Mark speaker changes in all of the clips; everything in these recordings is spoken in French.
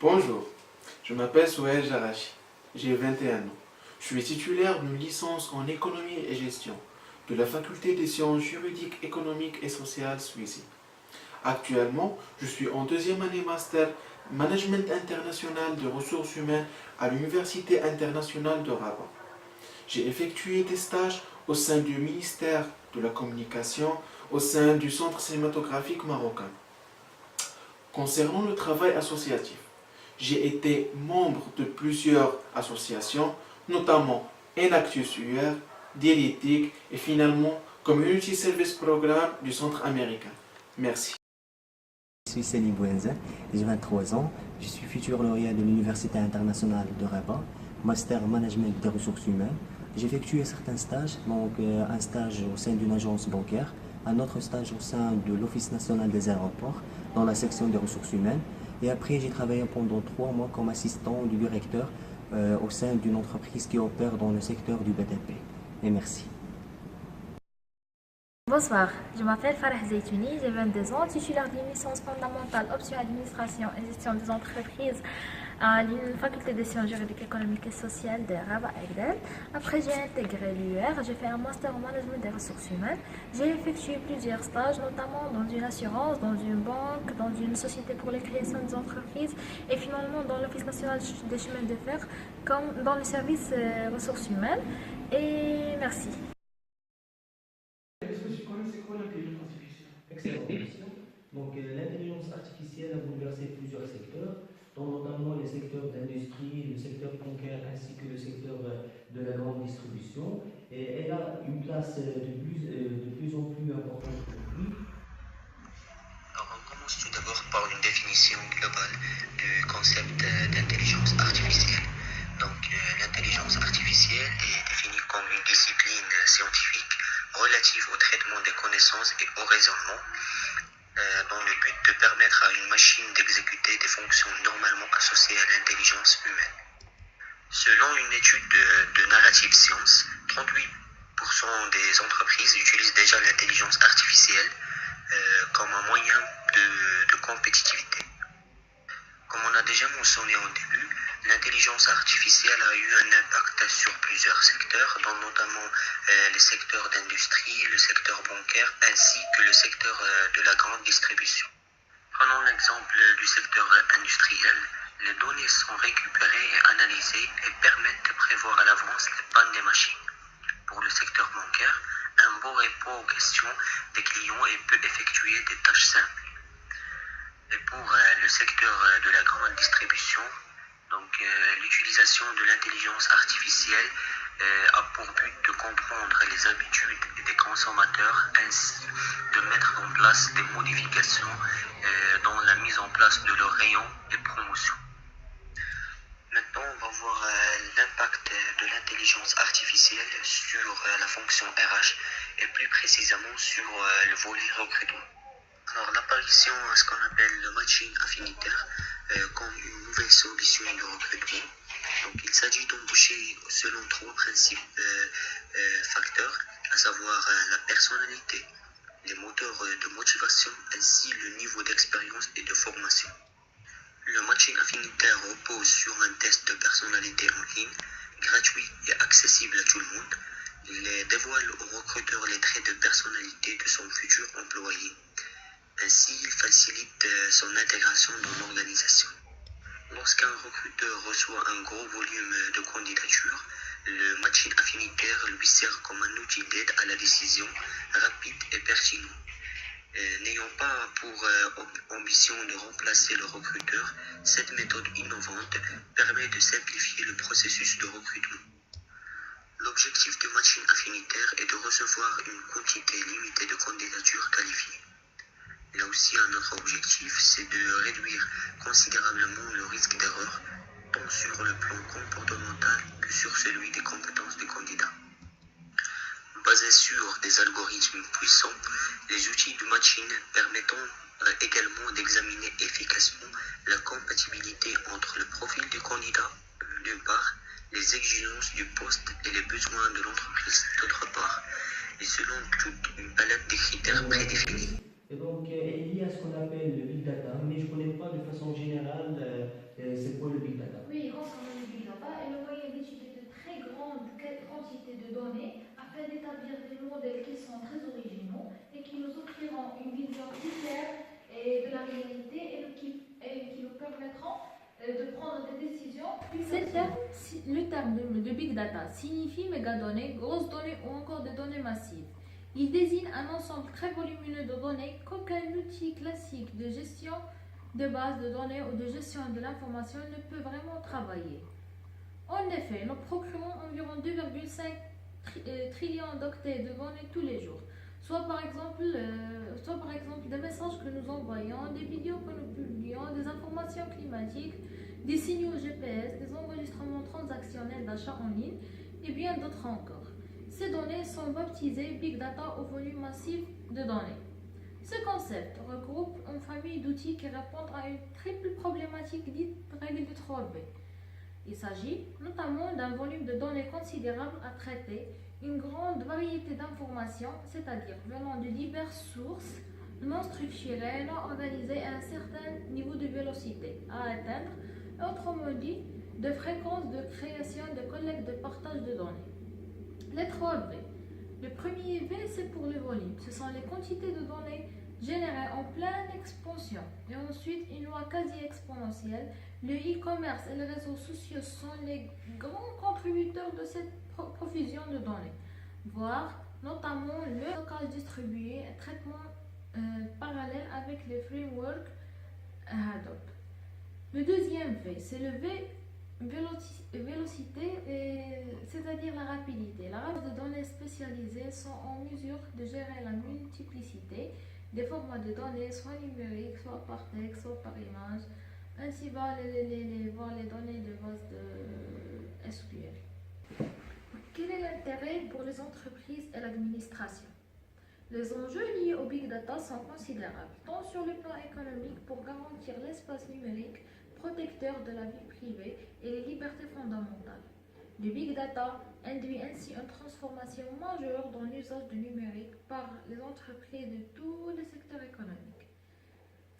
Speaker 1: Bonjour, je m'appelle Souhail Jarachi, j'ai 21 ans. Je suis titulaire d'une licence en économie et gestion de la faculté des sciences juridiques, économiques et sociales Suisse. Actuellement, je suis en deuxième année master Management international de ressources humaines à l'Université internationale de Rabat. J'ai effectué des stages au sein du ministère de la Communication, au sein du Centre cinématographique marocain. Concernant le travail associatif, j'ai été membre de plusieurs associations, notamment Enactus UR, Diélétique et finalement Community Service Programme du Centre américain. Merci.
Speaker 2: Je suis Céline Bouenza, j'ai 23 ans, je suis futur lauréat de l'Université internationale de Rabat, master management des ressources humaines. J'ai effectué certains stages, donc un stage au sein d'une agence bancaire, un autre stage au sein de l'Office national des aéroports, dans la section des ressources humaines. Et après, j'ai travaillé pendant 3 mois comme assistant du directeur au sein d'une entreprise qui opère dans le secteur du BTP. Et merci.
Speaker 3: Bonsoir, je m'appelle Farah Zeytouni, j'ai 22 ans, titulaire d'une licence fondamentale option administration et gestion des entreprises à la faculté des sciences juridiques, économiques et sociales de Rabat Agdel. Après, j'ai intégré l'UR, j'ai fait un master en management des ressources humaines. J'ai effectué plusieurs stages, notamment dans une assurance, dans une banque, dans une société pour la création des entreprises et finalement dans l'Office national des chemins de fer, comme dans le service ressources humaines. Et merci.
Speaker 1: Est-ce que tu connais c'est quoi l'intelligence artificielle?
Speaker 2: Excellente question. Donc, l'intelligence artificielle a bouleversé plusieurs secteurs, dont notamment les secteurs d'industrie, le secteur bancaire ainsi que le secteur de la grande distribution. Et elle a une place de plus en plus importante aujourd'hui.
Speaker 4: Alors, on commence tout d'abord par une définition globale du concept d'intelligence artificielle. Donc, l'intelligence artificielle est définie comme une discipline scientifique relative au traitement des connaissances et au raisonnement, dans le but de permettre à une machine d'exécuter des fonctions normalement associées à l'intelligence humaine. Selon une étude de Narrative Science, 38% des entreprises utilisent déjà l'intelligence artificielle comme un moyen de compétitivité. Comme on a déjà mentionné au début, l'intelligence artificielle a eu un impact sur plusieurs secteurs, dont notamment les secteurs d'industrie, le secteur bancaire ainsi que le secteur de la grande distribution. Prenons l'exemple du secteur industriel. Les données sont récupérées et analysées et permettent de prévoir à l'avance les pannes des machines. Pour le secteur bancaire, un bot répond aux questions des clients et peut effectuer des tâches simples. Et pour le secteur de la grande distribution, donc l'utilisation de l'intelligence artificielle a pour but de comprendre les habitudes des consommateurs ainsi de mettre en place des modifications dans la mise en place de leurs rayons et promotions. Maintenant, on va voir l'impact de l'intelligence artificielle sur la fonction RH et plus précisément sur le volet recrutement. Alors, l'apparition à ce qu'on appelle le matching affinitaire comme une nouvelle solution de recrutement. Donc, il s'agit d'embaucher selon 3 principes facteurs, à savoir la personnalité, les moteurs de motivation ainsi le niveau d'expérience et de formation. Le matching affinitaire repose sur un test de personnalité en ligne, gratuit et accessible à tout le monde. Il dévoile au recruteur les traits de personnalité de son futur employé. Ainsi, il facilite son intégration dans l'organisation. Lorsqu'un recruteur reçoit un gros volume de candidatures, le matching affinitaire lui sert comme un outil d'aide à la décision rapide et pertinent. N'ayant pas pour ambition de remplacer le recruteur, cette méthode innovante permet de simplifier le processus de recrutement. L'objectif du matching affinitaire est de recevoir une quantité limitée de candidatures qualifiées. Là aussi, un autre objectif, c'est de réduire considérablement le risque d'erreur, tant sur le plan comportemental que sur celui des compétences des candidats. Basés sur des algorithmes puissants, les outils du matching permettent également d'examiner efficacement la compatibilité entre le profil du candidat, d'une part, les exigences du poste et les besoins de l'entreprise, d'autre part, et selon toute une palette de critères prédéfinis.
Speaker 2: Et donc, elle est liée à ce qu'on appelle le big data, mais je ne connais pas de façon générale c'est quoi le Big Data?
Speaker 3: Oui, concernant le Big Data est le moyen d'étudier de très grandes quantités de données afin d'établir des modèles qui sont très originaux et qui nous offriront une vision plus claire de la réalité et qui nous permettront de prendre des décisions plus faciles. Le terme de Big Data signifie mégadonnées, grosses données ou encore des données massives. Il désigne un ensemble très volumineux de données qu'aucun outil classique de gestion de bases de données ou de gestion de l'information ne peut vraiment travailler. En effet, nous procurons environ 2,5 trillions d'octets de données tous les jours, soit par exemple des messages que nous envoyons, des vidéos que nous publions, des informations climatiques, des signaux GPS, des enregistrements transactionnels d'achat en ligne et bien d'autres encore. Ces données sont baptisées Big Data au volume massif de données. Ce concept regroupe une famille d'outils qui répondent à une triple problématique dite règle de 3B. Il s'agit notamment d'un volume de données considérable à traiter, une grande variété d'informations, c'est-à-dire venant de diverses sources, non structurées, non organisées et un certain niveau de vélocité à atteindre, autrement dit, de fréquence de création, de collecte, de partage de données. Les 3B. Le premier V, c'est pour le volume. Ce sont les quantités de données générées en pleine expansion. Et ensuite, une loi quasi exponentielle. Le e-commerce et les réseaux sociaux sont les grands contributeurs de cette profusion de données, voire notamment le stockage distribué et traitement parallèle avec les frameworks Hadoop. Le deuxième V, c'est le V vélocité, c'est-à-dire la rapidité. La base de données spécialisées sont en mesure de gérer la multiplicité des formats de données, soit numériques, soit par texte, soit par image. Ainsi va voir les données de base de SQL. Quel est l'intérêt pour les entreprises et l'administration? Les enjeux liés au Big Data sont considérables, tant sur le plan économique pour garantir l'espace numérique protecteur de la vie privée et les libertés fondamentales. Le Big Data induit ainsi une transformation majeure dans l'usage du numérique par les entreprises de tous les secteurs économiques.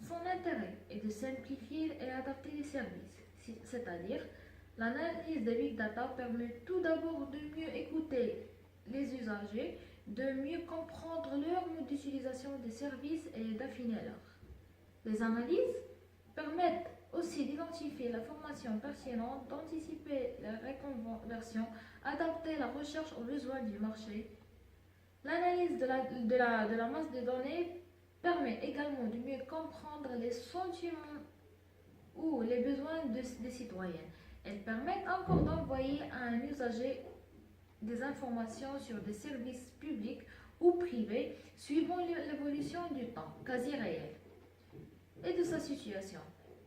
Speaker 3: Son intérêt est de simplifier et adapter les services, c'est-à-dire l'analyse des Big Data permet tout d'abord de mieux écouter les usagers, de mieux comprendre leur mode d'utilisation des services et d'affiner l'offre. Les analyses permettent aussi d'identifier la formation pertinente, d'anticiper la reconversion, adapter la recherche aux besoins du marché. L'analyse de la masse de données permet également de mieux comprendre les sentiments ou les besoins des citoyens. Elle permet encore d'envoyer à un usager des informations sur des services publics ou privés suivant l'évolution du temps, quasi réel, et de sa situation.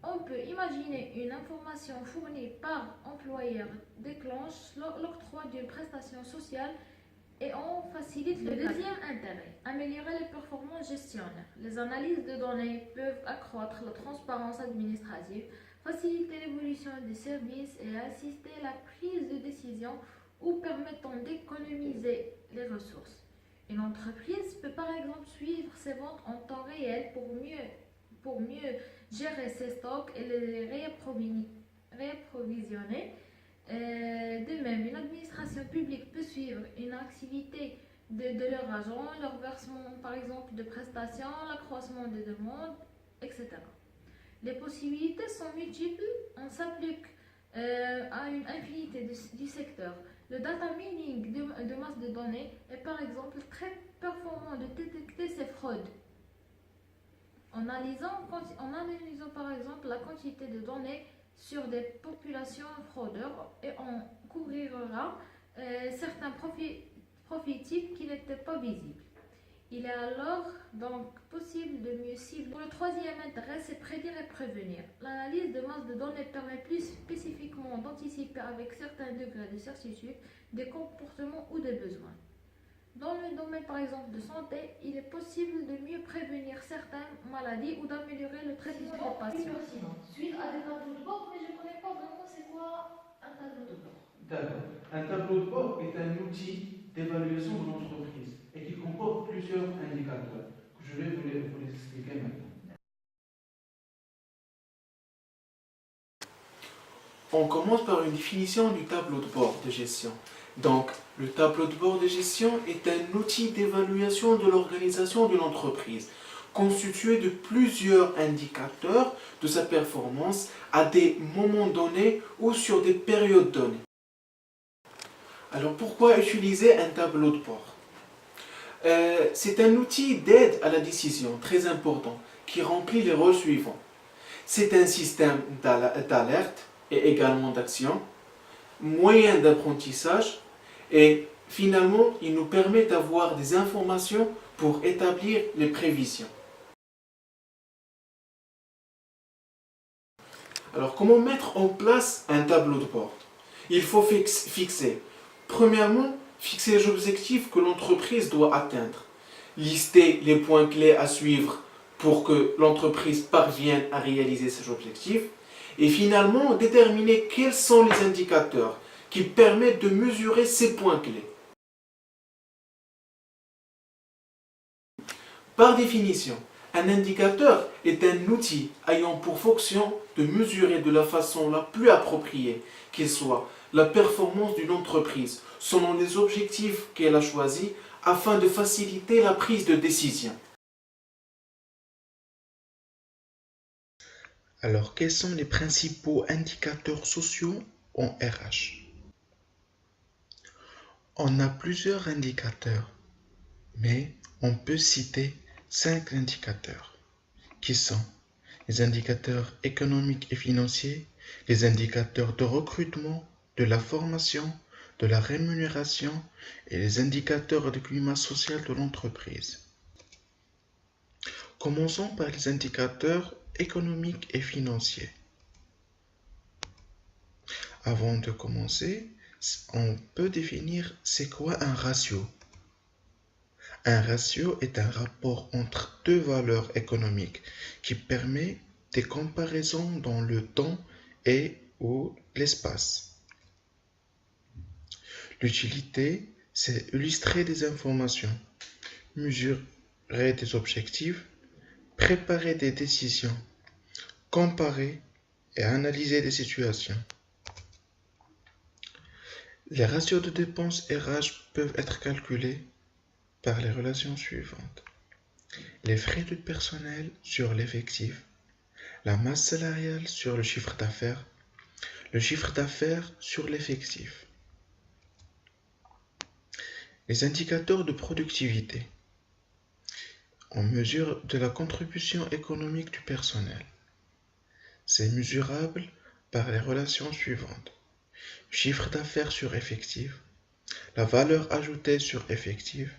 Speaker 3: On peut imaginer une information fournie par employeur déclenche l'octroi d'une prestation sociale et on facilite le deuxième intérêt, améliorer les performances gestionnaires. Les analyses de données peuvent accroître la transparence administrative, faciliter l'évolution des services et assister à la prise de décision ou permettant d'économiser les ressources. Une entreprise peut par exemple suivre ses ventes en temps réel pour mieux gérer ses stocks et les réapprovisionner. De même, une administration publique peut suivre une activité de leurs agents, leur versement par exemple de prestations, l'accroissement des demandes, etc. Les possibilités sont multiples, on s'applique à une infinité du secteur. Le data mining de masse de données est par exemple très performant de détecter ces fraudes. En analysant par exemple la quantité de données sur des populations fraudeurs et on couvrira certains profits types qui n'étaient pas visibles. Il est alors donc possible de mieux cibler. Pour le troisième intérêt, c'est prédire et prévenir. L'analyse de masse de données permet plus spécifiquement d'anticiper avec certains degrés de certitude des comportements ou des besoins. Dans le domaine par exemple de santé, il est possible de mieux prévenir certaines maladies ou d'améliorer le traitement des patients. Suite à des tableaux de bord, mais je ne connais pas vraiment c'est quoi un tableau de bord.
Speaker 1: D'accord. Un tableau de bord est un outil d'évaluation de l'entreprise et qui comporte plusieurs indicateurs que je vais vous les expliquer maintenant. on commence par une définition du tableau de bord de gestion. Donc, le tableau de bord de gestion est un outil d'évaluation de l'organisation d'une entreprise, constitué de plusieurs indicateurs de sa performance à des moments donnés ou sur des périodes données. Alors, pourquoi utiliser un tableau de bord? C'est un outil d'aide à la décision très important qui remplit les rôles suivants. C'est un système d'alerte et également d'action, moyen d'apprentissage et finalement, il nous permet d'avoir des informations pour établir les prévisions. Alors, comment mettre en place un tableau de bord? Il faut fixer. Premièrement, fixer les objectifs que l'entreprise doit atteindre. Lister les points clés à suivre pour que l'entreprise parvienne à réaliser ses objectifs. Et finalement, déterminer quels sont les indicateurs qui permettent de mesurer ces points clés. Par définition, un indicateur est un outil ayant pour fonction de mesurer de la façon la plus appropriée qu'il soit la performance d'une entreprise selon les objectifs qu'elle a choisis afin de faciliter la prise de décision.
Speaker 5: Alors, quels sont les principaux indicateurs sociaux en RH? On a plusieurs indicateurs, mais on peut citer 5 indicateurs, qui sont les indicateurs économiques et financiers, les indicateurs de recrutement, de la formation, de la rémunération et les indicateurs de climat social de l'entreprise. Commençons par les indicateurs économiques et financiers. Avant de commencer, on peut définir c'est quoi un ratio. Un ratio est un rapport entre deux valeurs économiques qui permet des comparaisons dans le temps et ou l'espace. L'utilité, c'est illustrer des informations, mesurer des objectifs, préparer des décisions, comparer et analyser des situations. Les ratios de dépenses RH peuvent être calculés par les relations suivantes. Les frais de personnel sur l'effectif, la masse salariale sur le chiffre d'affaires sur l'effectif. Les indicateurs de productivité. On mesure de la contribution économique du personnel. C'est mesurable par les relations suivantes. Chiffre d'affaires sur effectif, la valeur ajoutée sur effectif,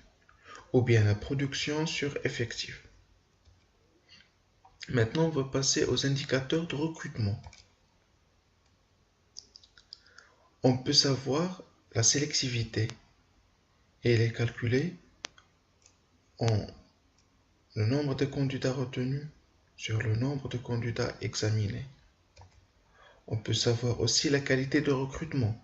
Speaker 5: ou bien la production sur effectif. Maintenant, on va passer aux indicateurs de recrutement. On peut savoir la sélectivité et elle est calculée en le nombre de candidats retenus sur le nombre de candidats examinés. On peut savoir aussi la qualité de recrutement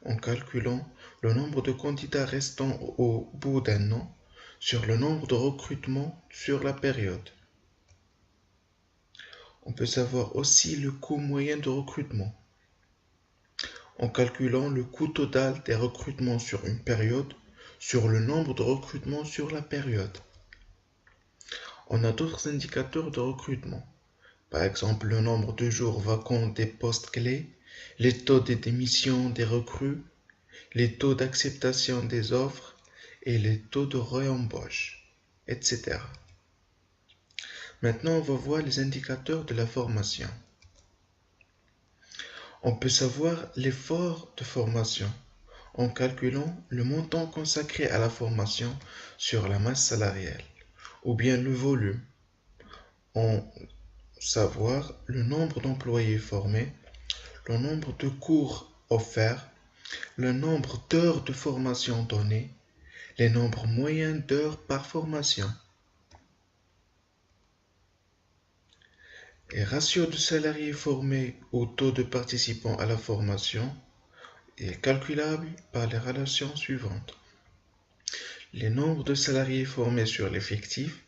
Speaker 5: en calculant le nombre de candidats restants au bout d'un an sur le nombre de recrutements sur la période. On peut savoir aussi le coût moyen de recrutement en calculant le coût total des recrutements sur une période sur le nombre de recrutements sur la période. On a d'autres indicateurs de recrutement, par exemple le nombre de jours vacants des postes clés, les taux de démission des recrues, les taux d'acceptation des offres et les taux de réembauche, etc. Maintenant, on va voir les indicateurs de la formation. On peut savoir l'effort de formation en calculant le montant consacré à la formation sur la masse salariale, ou bien le volume, en savoir le nombre d'employés formés, le nombre de cours offerts, le nombre d'heures de formation données, les nombres moyens d'heures par formation. Les ratios de salariés formés au taux de participants à la formation est calculable par les relations suivantes. Les nombres de salariés formés sur l'effectif,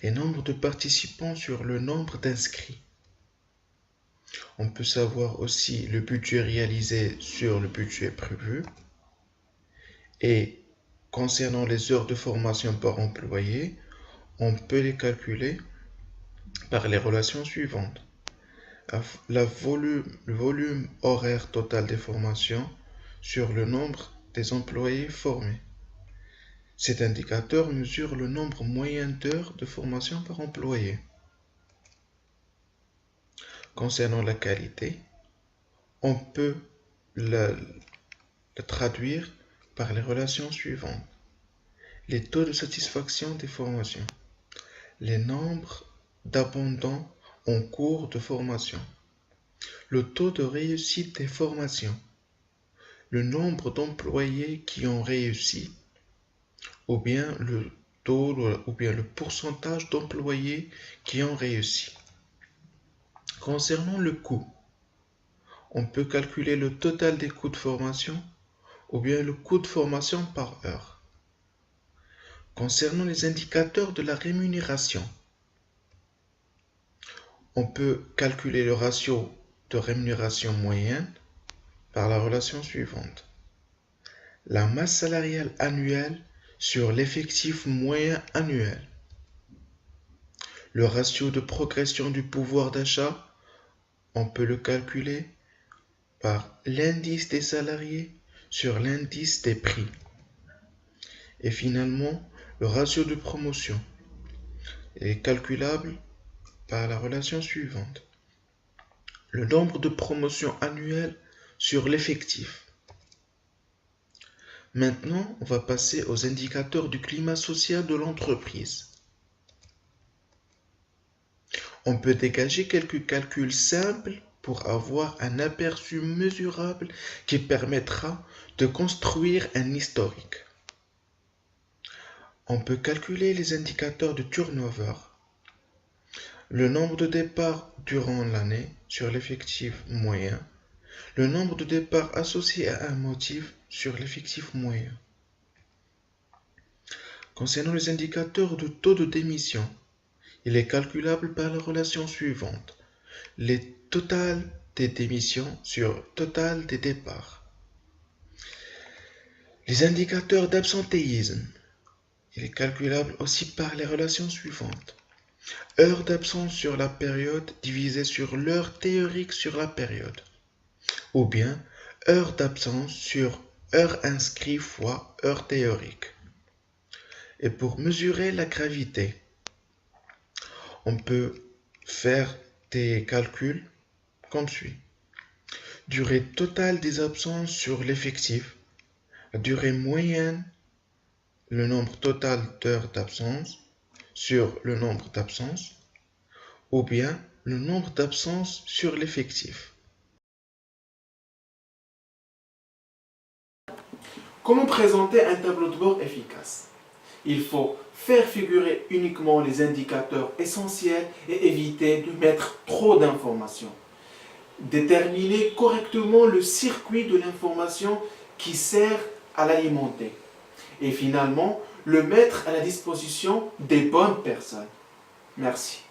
Speaker 5: les nombres de participants sur le nombre d'inscrits. On peut savoir aussi le budget réalisé sur le budget prévu. Et concernant les heures de formation par employé, on peut les calculer par les relations suivantes. Le volume horaire total des formations sur le nombre des employés formés. Cet indicateur mesure le nombre moyen d'heures de formation par employé. Concernant la qualité, on peut le traduire par les relations suivantes. Les taux de satisfaction des formations, les nombres d'abandons en cours de formation, le taux de réussite des formations, le nombre d'employés qui ont réussi, ou bien le taux ou bien le pourcentage d'employés qui ont réussi. Concernant le coût, on peut calculer le total des coûts de formation ou bien le coût de formation par heure. Concernant les indicateurs de la rémunération, on peut calculer le ratio de rémunération moyenne par la relation suivante. La masse salariale annuelle sur l'effectif moyen annuel. Le ratio de progression du pouvoir d'achat, on peut le calculer par l'indice des salariés sur l'indice des prix. Et finalement, le ratio de promotion est calculable par la relation suivante. Le nombre de promotions annuelles sur l'effectif. Maintenant, on va passer aux indicateurs du climat social de l'entreprise. On peut dégager quelques calculs simples pour avoir un aperçu mesurable qui permettra de construire un historique. On peut calculer les indicateurs de turnover, le nombre de départs durant l'année sur l'effectif moyen, le nombre de départs associés à un motif sur l'effectif moyen. Concernant les indicateurs de taux de démission, il est calculable par la relation suivante. Les totales des démissions sur total des départs. Les indicateurs d'absentéisme, il est calculable aussi par les relations suivantes. Heure d'absence sur la période divisée sur l'heure théorique sur la période. Ou bien heure d'absence sur heure inscrite fois heure théorique. Et pour mesurer la gravité, on peut faire des calculs comme suit. Durée totale des absences sur l'effectif, la durée moyenne, le nombre total d'heures d'absence sur le nombre d'absences, ou bien le nombre d'absences sur l'effectif.
Speaker 1: Comment présenter un tableau de bord efficace? Il faut faire figurer uniquement les indicateurs essentiels et éviter de mettre trop d'informations. Déterminer correctement le circuit de l'information qui sert à l'alimenter. Et finalement, le mettre à la disposition des bonnes personnes. Merci.